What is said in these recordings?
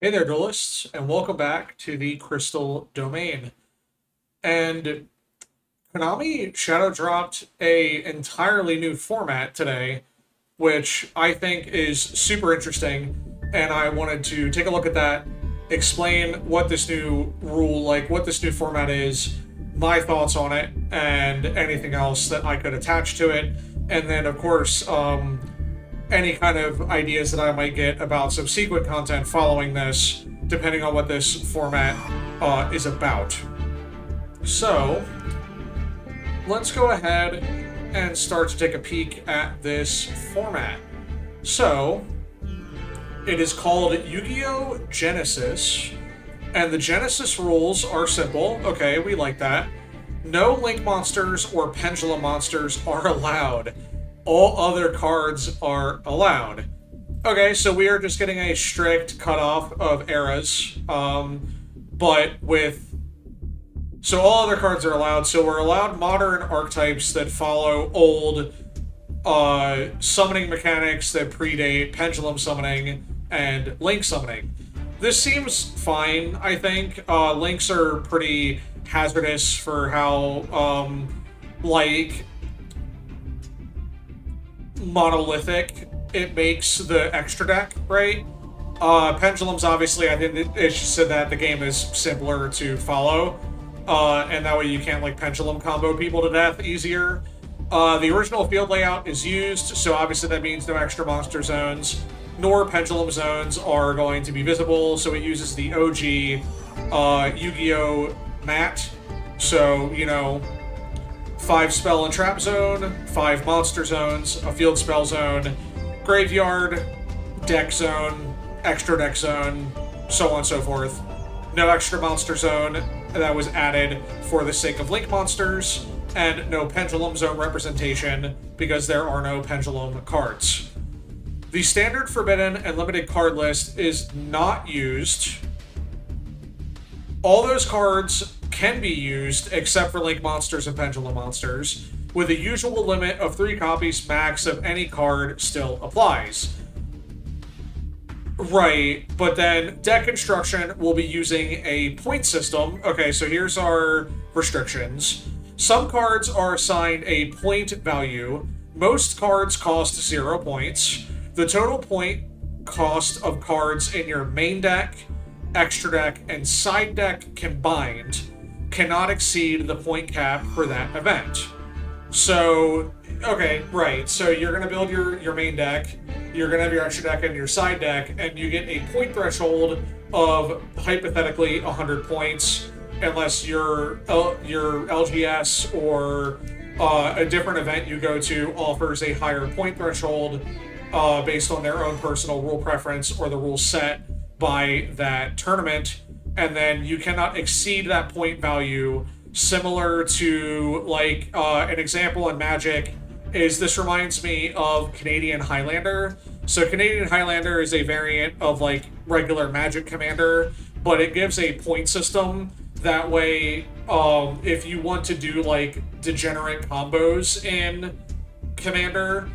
Hey there, duelists, and welcome back to the Crystal Domain. And Konami shadow dropped a entirely new format today, which I think is super interesting. And I wanted to take a look at that, explain what this new rule, what this new format is, my thoughts on it, and anything else that I could attach to it. And then, of course, any kind of ideas that I might get about subsequent content following this, depending on what this format is about. So, let's go ahead and start to take a peek at this format. So, it is called Yugioh Genesys, and the Genesis rules are simple. Okay, we like that. No Link monsters or Pendulum monsters are allowed. All other cards are allowed. Okay, so we are just getting a strict cutoff of eras, but with so all other cards are allowed. So we're allowed modern archetypes that follow old summoning mechanics that predate pendulum summoning and link summoning. This seems fine, I think. Links are pretty hazardous for how like monolithic it makes the extra deck, right? Pendulums, obviously, I think it just said that the game is simpler to follow, and that way you can't like pendulum combo people to death easier. The original field layout is used, so obviously that means no extra monster zones, nor pendulum zones are going to be visible. So it uses the OG Yu-Gi-Oh mat. So 5 spell and trap zone, 5 monster zones, a field spell zone, graveyard, deck zone, extra deck zone, so on and so forth. No extra monster zone that was added for the sake of link monsters, and no pendulum zone representation because there are no pendulum cards. The standard forbidden and limited card list is not used. All those cards can be used except for link monsters and pendulum monsters, with a usual limit of 3 copies max of any card still applies. Right, but then deck construction will be using a point system. Okay, so here's our restrictions. Some cards are assigned a point value. Most cards cost 0 points. The total point cost of cards in your main deck, extra deck, and side deck combined cannot exceed the point cap for that event. So, okay, right. So you're going to build your main deck, you're going to have your extra deck and your side deck, and you get a point threshold of hypothetically 100 points, unless your LGS or a different event you go to offers a higher point threshold based on their own personal rule preference or the rule set by that tournament. And then you cannot exceed that point value. Similar to like an example in Magic is this reminds me of Canadian Highlander. So Canadian Highlander is a variant of like regular Magic Commander, but it gives a point system. That way, if you want to do like degenerate combos in Commander,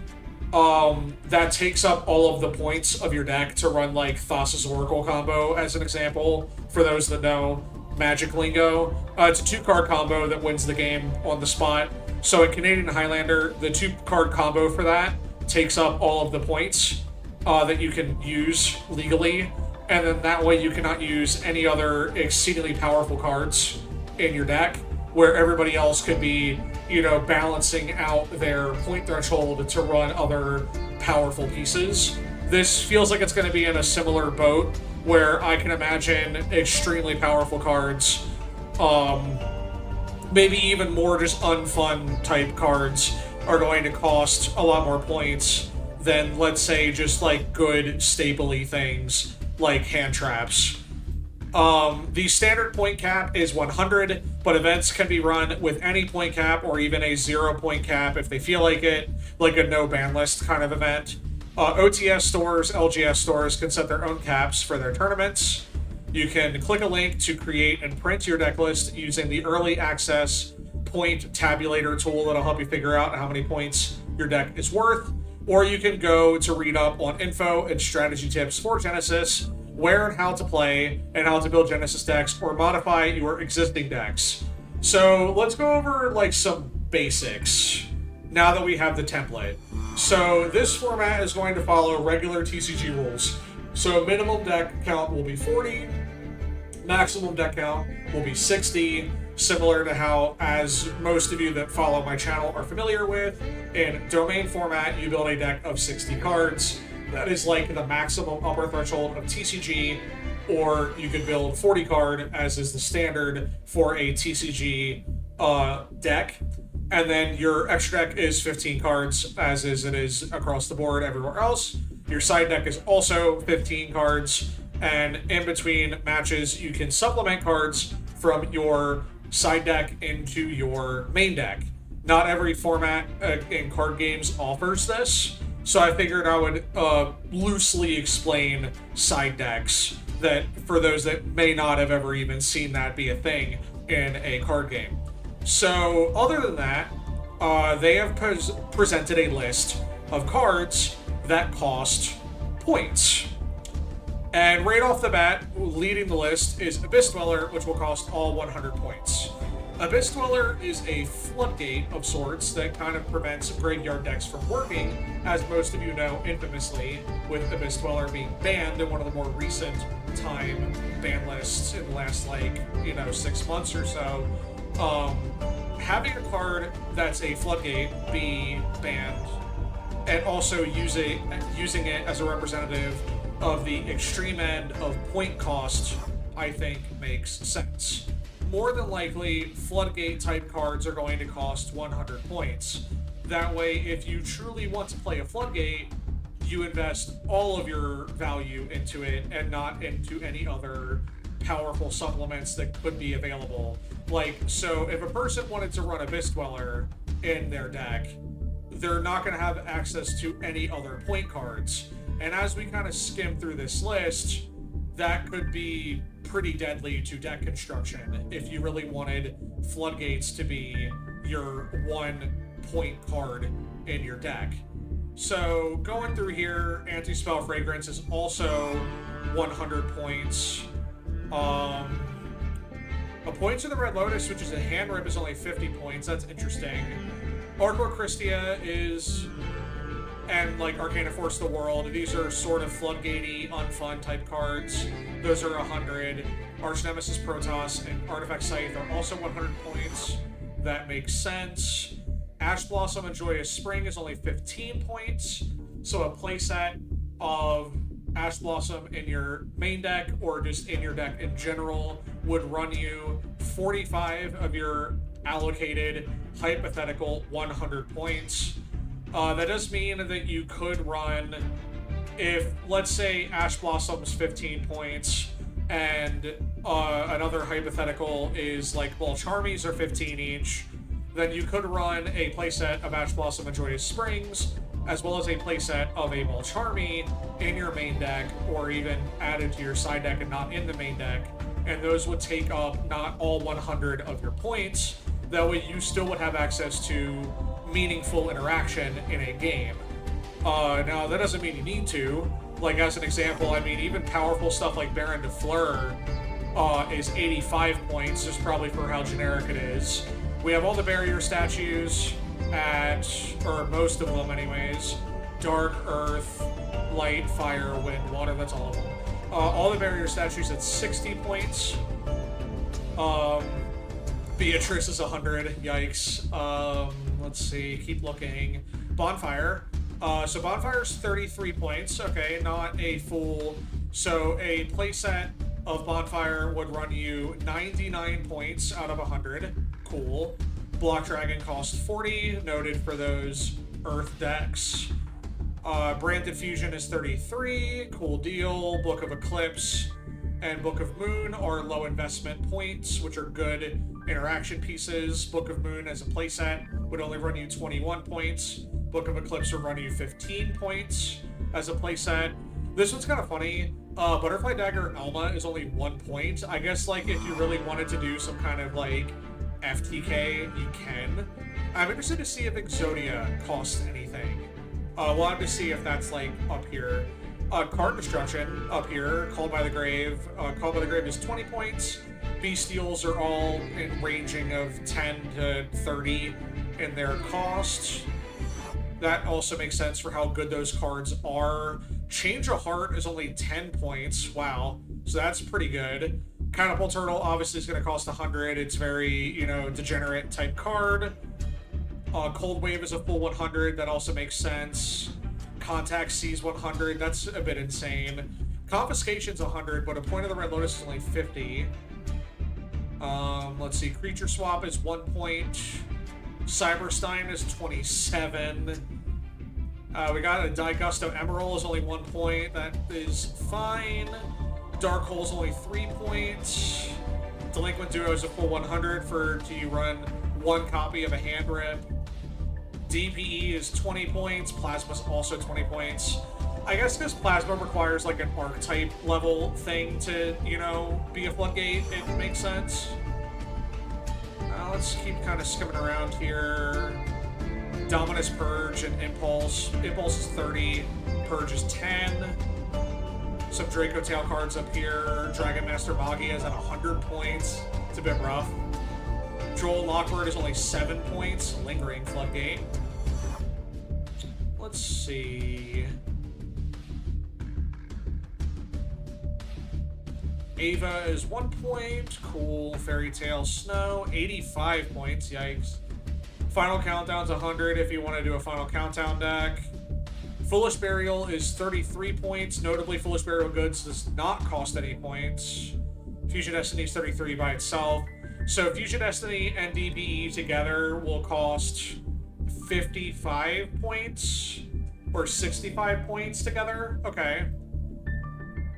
that takes up all of the points of your deck to run like Thassa's Oracle combo as an example, for those that know Magic lingo. It's a 2-card combo that wins the game on the spot. So in Canadian Highlander, the 2-card combo for that takes up all of the points that you can use legally, and then that way you cannot use any other exceedingly powerful cards in your deck, where everybody else could be balancing out their point threshold to run other powerful pieces. This feels like it's going to be in a similar boat, where I can imagine extremely powerful cards, maybe even more just unfun type cards, are going to cost a lot more points than, let's say, just like good staple-y things like hand traps. The standard point cap is 100, but events can be run with any point cap or even a 0 point cap if they feel like it, like a no ban list kind of event. OTS stores, LGS stores can set their own caps for their tournaments. You can click a link to create and print your deck list using the early access point tabulator tool that'll help you figure out how many points your deck is worth. Or you can go to read up on info and strategy tips for Genesis, where and how to play, and how to build Genesis decks or modify your existing decks. So let's go over like some basics now that we have the template. So this format is going to follow regular TCG rules. So minimum deck count will be 40, maximum deck count will be 60, similar to how, as most of you that follow my channel are familiar with, in domain format, you build a deck of 60 cards. That is like the maximum upper threshold of TCG, or you could build 40 card, as is the standard for a TCG deck. And then your extra deck is 15 cards, as is it is across the board everywhere else. Your side deck is also 15 cards, and in between matches, you can supplement cards from your side deck into your main deck. Not every format in card games offers this, so I figured I would loosely explain side decks that for those that may not have ever even seen that be a thing in a card game. So other than that, they have presented a list of cards that cost points. And right off the bat, leading the list is Abyss Dweller, which will cost all 100 points. Abyss Dweller is a floodgate of sorts that kind of prevents graveyard decks from working, as most of you know infamously, with Abyss Dweller being banned in one of the more recent time ban lists in the last 6 months or so. Having a card that's a floodgate be banned, and also using it as a representative of the extreme end of point cost, I think makes sense. More than likely, floodgate type cards are going to cost 100 points. That way, if you truly want to play a floodgate, you invest all of your value into it and not into any other powerful supplements that could be available. So if a person wanted to run Abyss Dweller in their deck, they're not going to have access to any other point cards. And as we kind of skim through this list, that could be pretty deadly to deck construction if you really wanted floodgates to be your 1 point card in your deck. So going through here, Anti-Spell Fragrance is also 100 points. A Point to the Red Lotus, which is a hand rip, is only 50 points. That's interesting. Arcor Christia is, and Arcana Force the World, these are sort of floodgatey, unfun type cards. Those are 100. Arch Nemesis Protoss and Artifact Scythe are also 100 points. That makes sense. Ash Blossom and Joyous Spring is only 15 points. So a playset of Ash Blossom in your main deck, or just in your deck in general, would run you 45 of your allocated hypothetical 100 points. That does mean that you could run, if let's say Ash Blossom's 15 points and another hypothetical is Charmies are 15 each, then you could run a playset of Ash Blossom and Joyous Springs, as well as a playset of a Charmy in your main deck, or even added to your side deck and not in the main deck, and those would take up not all 100 of your points. That way you still would have access to meaningful interaction in a game. Now, that doesn't mean you need to. As an example, even powerful stuff like Baron de Fleur is 85 points, just probably for how generic it is. We have all the barrier statues or most of them anyways, Dark, Earth, Light, Fire, Wind, Water, that's all of them. All the barrier statues at 60 points. Beatrice is 100, yikes. Let's see, keep looking. Bonfire. So Bonfire's 33 points, okay, not a full. So a playset of Bonfire would run you 99 points out of 100. Cool. Block Dragon costs 40, noted for those Earth decks. Branded Fusion is 33, cool deal. Book of Eclipse and Book of Moon are low investment points, which are good interaction pieces. Book of Moon as a playset would only run you 21 points. Book of Eclipse would run you 15 points as a playset. This one's kind of funny. Butterfly Dagger Alma is only 1 point. I guess if you really wanted to do some kind of FTK, you can. I'm interested to see if Exodia costs anything. We'll have to see if that's up here. Card Destruction up here, Called by the Grave. Called by the Grave is 20 points. Bestials are all in ranging of 10 to 30 in their cost. That also makes sense for how good those cards are. Change of Heart is only 10 points. Wow. So that's pretty good. Catapult Turtle obviously is going to cost 100. It's very, you know, degenerate type card. Cold Wave is a full 100. That also makes sense. Contact Sees 100. That's a bit insane. Confiscation's 100, but a Point of the Red Lotus is only 50. Let's see. Creature Swap is 1 point. Cyberstein is 27. We got a Digusto Emerald is only 1 point. That is fine. Dark Hole is only 3 points. Delinquent Duo is a full 100 do you run 1 copy of a Hand Rip. DPE is 20 points. Plasma is also 20 points. I guess because Plasma requires like an archetype level thing to, you know, be a floodgate, it makes sense. Let's keep kind of skimming around here. Dominus Purge and Impulse. Impulse is 30. Purge is 10. Some Draco Tail cards up here. Dragon Master Magia is at 100 points. It's a bit rough. Joel Lockbird is only 7 points. Lingering Floodgate. Let's see. Ava is 1 point. Cool. Fairy Tale Snow, 85 points. Yikes. Final Countdown's 100 if you want to do a Final Countdown deck. Foolish Burial is 33 points. Notably, Foolish Burial Goods does not cost any points. Fusion Destiny is 33 by itself. So Fusion Destiny and DPE together will cost 55 points or 65 points together. Okay.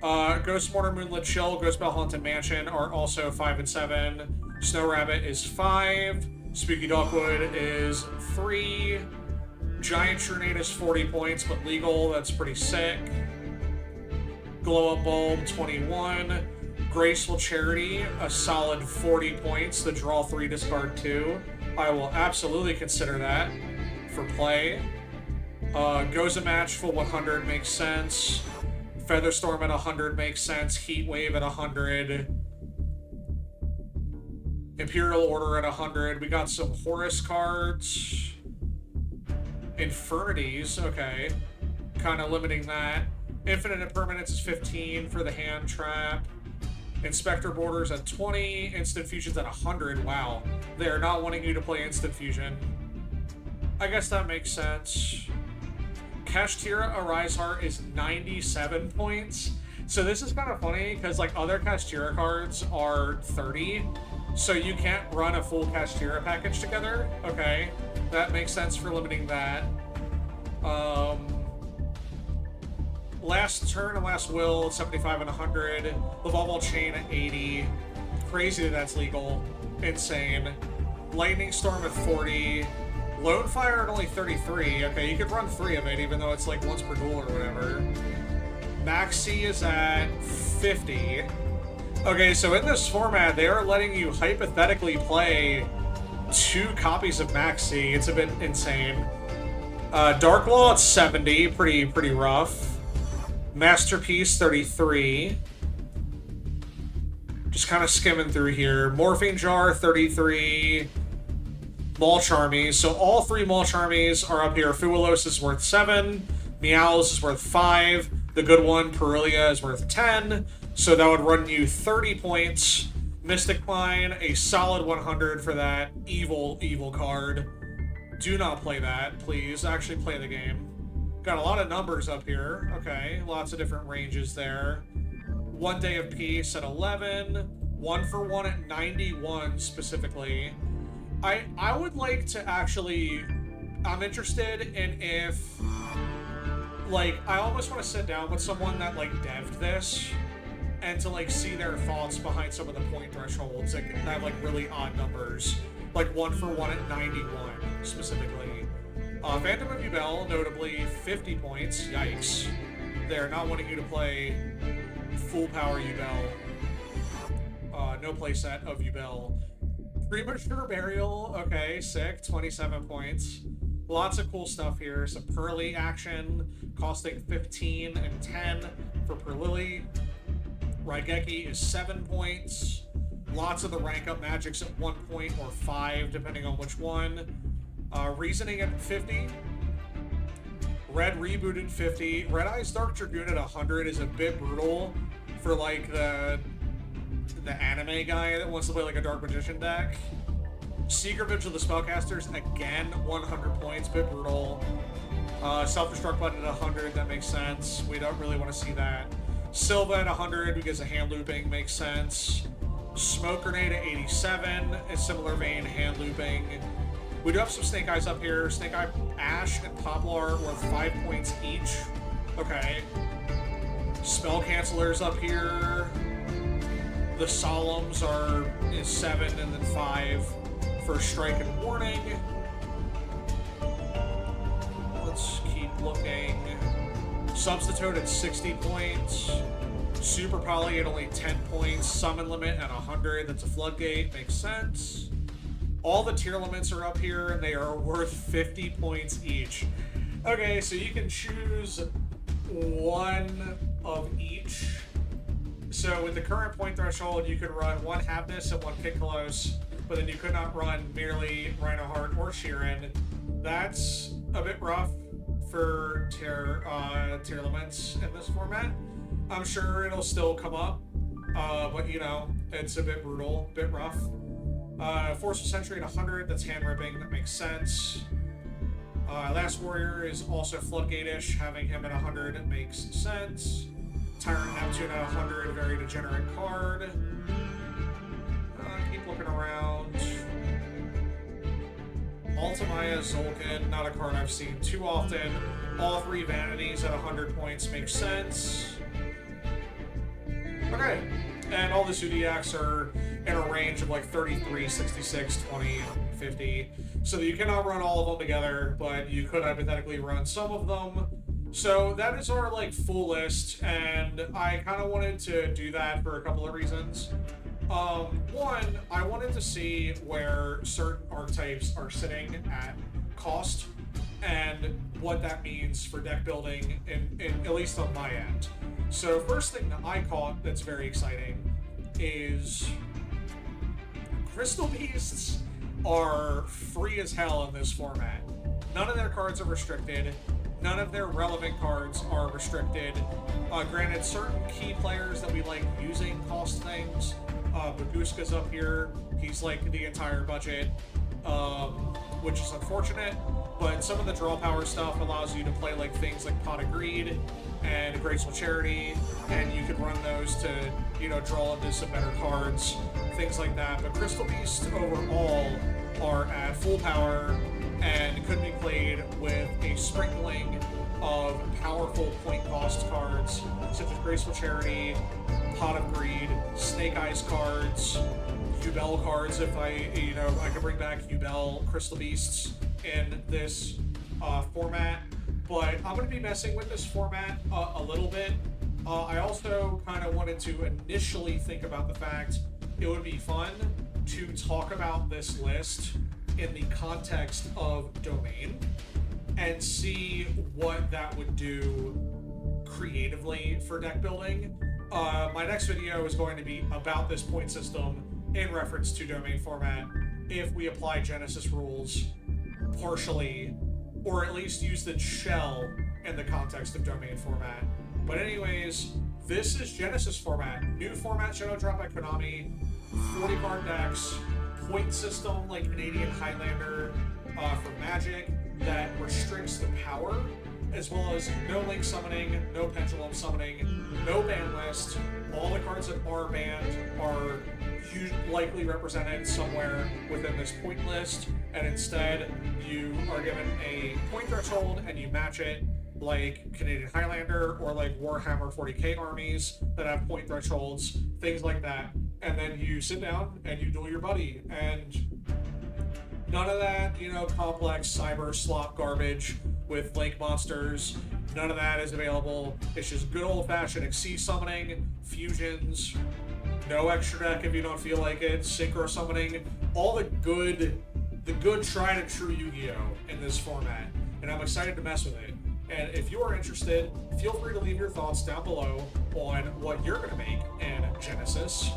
Ghost Mourner, Moonlit Chill, Ghost Bell Haunted Mansion are also 5 and 7. Snow Rabbit is 5. Spooky Dogwood is 3. Giant Trunade is 40 points, but legal. That's pretty sick. Glow Up Bulb, 21. Graceful Charity, a solid 40 points. The draw 3, discard 2. I will absolutely consider that for play. Goes a Match for 100 makes sense. Featherstorm at 100 makes sense. Heat Wave at 100. Imperial Order at 100. We got some Horus cards. Infernities, okay. Kind of limiting that. Infinite Impermanence is 15 for the hand trap. Inspector Borders at 20. Instant Fusion's at 100. Wow. They're not wanting you to play Instant Fusion. I guess that makes sense. Kashtira Arise Heart is 97 points. So this is kind of funny because like other Kashtira cards are 30. So you can't run a full Kashtira package together. Okay. That makes sense for limiting that. Last Turn and Last Will, 75 and 100. Lavalval Chain at 80. Crazy that that's legal. Insane. Lightning Storm at 40. Lone Fire at only 33. Okay, you could run 3 of it, even though it's like once per duel or whatever. Maxi is at 50. Okay, so in this format, they are letting you hypothetically play 2 copies of Maxi. It's a bit insane. Dark Law at 70. Pretty rough. Masterpiece, 33. Just kind of skimming through here. Morphine Jar, 33. Maul Charmies. So all 3 Maul Charmies are up here. Fuelos is worth 7. Meowls is worth 5. The good one, Perilia, is worth 10. So that would run you 30 points. Mystic Mine, a solid 100 for that evil card. Do not play that, please. Actually play the game. Got a lot of numbers up here. Okay, lots of different ranges there. 1 Day of Peace at 11. 1 for 1 at 91 specifically. I would like to actually... I'm interested in if... Like, I almost want to sit down with someone that, like, dev'd this and to, like, see their thoughts behind some of the point thresholds that have, like, really odd numbers. Like, 1 for 1 at 91, specifically. Phantom of Yubel, notably 50 points. Yikes. They're not wanting you to play full power Yubel. No playset of Yubel. Premature Burial, okay, sick. 27 points. Lots of cool stuff here. Some Pearly action, costing 15 and 10 for Perlily. Raigeki is 7 points. Lots of the rank up magics at 1 point or 5, depending on which one. Reasoning at 50. Red rebooted 50. Red Eye's Dark Dragoon at 100 is a bit brutal for like the anime guy that wants to play like a Dark Magician deck. Secret Vigil of the Spellcasters, again, 100 points, bit brutal. Self-destruct button at 100, that makes sense. We don't really want to see that. Silva at 100 because of hand looping makes sense. Smoke Grenade at 87, in similar vein, hand looping. We do have some Snake Eyes up here. Snake Eye Ash and Poplar worth 5 points each. Okay. Spell Cancelers up here. The Solemns is 7 and then 5 for Strike and Warning. Let's keep looking. Substitute at 60 points. Super Poly at only 10 points. Summon Limit at 100. That's a Floodgate. Makes sense. All the tier limits are up here, and they are worth 50 points each. Okay, so you can choose one of each. So with the current point threshold, you could run one Havnus and one Piccolos, but then you could not run merely Rhinoheart or Sheeran. That's a bit rough for tier limits in this format. I'm sure it'll still come up, but you know, it's a bit brutal, a bit rough. Forceful Sentry at 100, that's hand ripping, that makes sense. Last Warrior is also Floodgate-ish, having him at 100 makes sense. Tyrant Neptune at 100, very degenerate card. Keep looking around. Altamaya Zolkin, not a card I've seen too often. All three Vanities at 100 points makes sense. Okay, and all the Zodiacs are in a range of like 33, 66, 20, 50. So you cannot run all of them together, but you could hypothetically run some of them. So that is our like full list, and I kind of wanted to do that for a couple of reasons. One, I wanted to see where certain archetypes are sitting at cost and what that means for deck building, in at least on my end. So first thing that I caught that's very exciting is Crystal Beasts are free as hell in this format. None of their cards are restricted. None of their relevant cards are restricted. Granted, certain key players that we like using cost things. Baguska's up here. He's like the entire budget, which is unfortunate. But some of the draw power stuff allows you to play like things like Pot of Greed and Graceful Charity, and you can run those to, you know, draw into some better cards, things like that. But Crystal Beasts overall are at full power and could be played with a sprinkling of powerful point cost cards such as Graceful Charity, Pot of Greed, Snake Eyes cards, Yubel cards. If I could bring back Yubel Crystal Beasts in this format. But I'm going to be messing with this format a little bit. I also kind of wanted to initially think about the fact it would be fun to talk about this list in the context of Domain and see what that would do creatively for deck building. My next video is going to be about this point system in reference to Domain format if we apply Genesis rules partially, or at least use the shell in the context of Domain format. But anyways, this is Genesis format. New format shadow drop by Konami, 40 card decks, point system like Canadian Highlander for Magic that restricts the power, as well as no link summoning, no pendulum summoning, no ban list. All the cards that are banned are likely represented somewhere within this point list, and instead you are given a point threshold and you match it like Canadian Highlander or like Warhammer 40k armies that have point thresholds, things like that. And then you sit down and you duel your buddy, and none of that, complex cyber slop garbage with link monsters. None of that is available. It's just good old-fashioned Xyz summoning, fusions, no extra deck if you don't feel like it, synchro summoning, all the good the good tried and true Yu-Gi-Oh in this format, and I'm excited to mess with it. And if you are interested, feel free to leave your thoughts down below on what you're going to make in Genesis,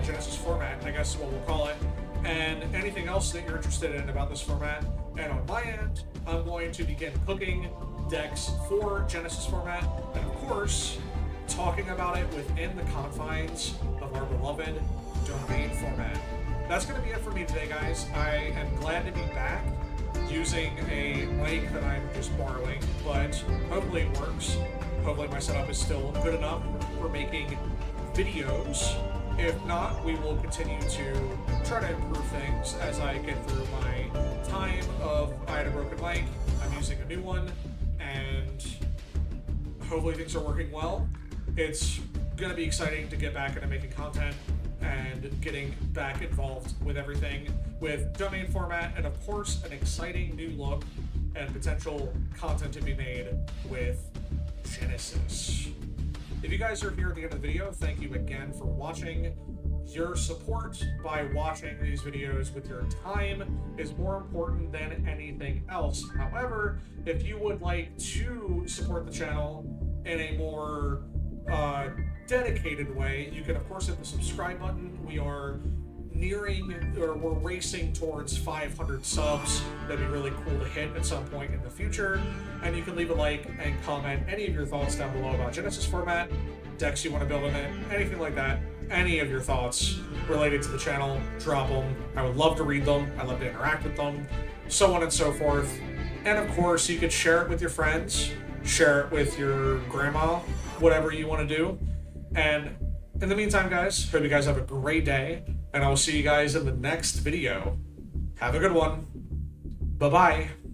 Genesis format, I guess is what we'll call it, and anything else that you're interested in about this format. And on my end, I'm going to begin cooking decks for Genesis format, and of course, talking about it within the confines of our beloved domain format. That's going to be it for me today, guys. I am glad to be back using a mic that I'm just borrowing, but hopefully it works. Hopefully my setup is still good enough for making videos. If not, we will continue to try to improve things as I get through my time of I had a broken mic, I'm using a new one, and hopefully things are working well. It's going to be exciting to get back into making content and getting back involved with everything with domain format, and of course an exciting new look and potential content to be made with Genesis. If you guys are here at the end of the video, thank you again for watching. Your support by watching these videos with your time is more important than anything else. However, if you would like to support the channel in a more dedicated way, you can of course hit the subscribe button. We are we're racing towards 500 subs. That'd be really cool to hit at some point in the future. And you can leave a like and comment any of your thoughts down below about Genesis format, decks you want to build in it, anything like that. Any of your thoughts related to the channel, drop them. I would love to read them. I love to interact with them, so on and so forth. And of course, you could share it with your friends, share it with your grandma, whatever you want to do. And in the meantime, guys, hope you guys have a great day, and I will see you guys in the next video. Have a good one. Bye-bye.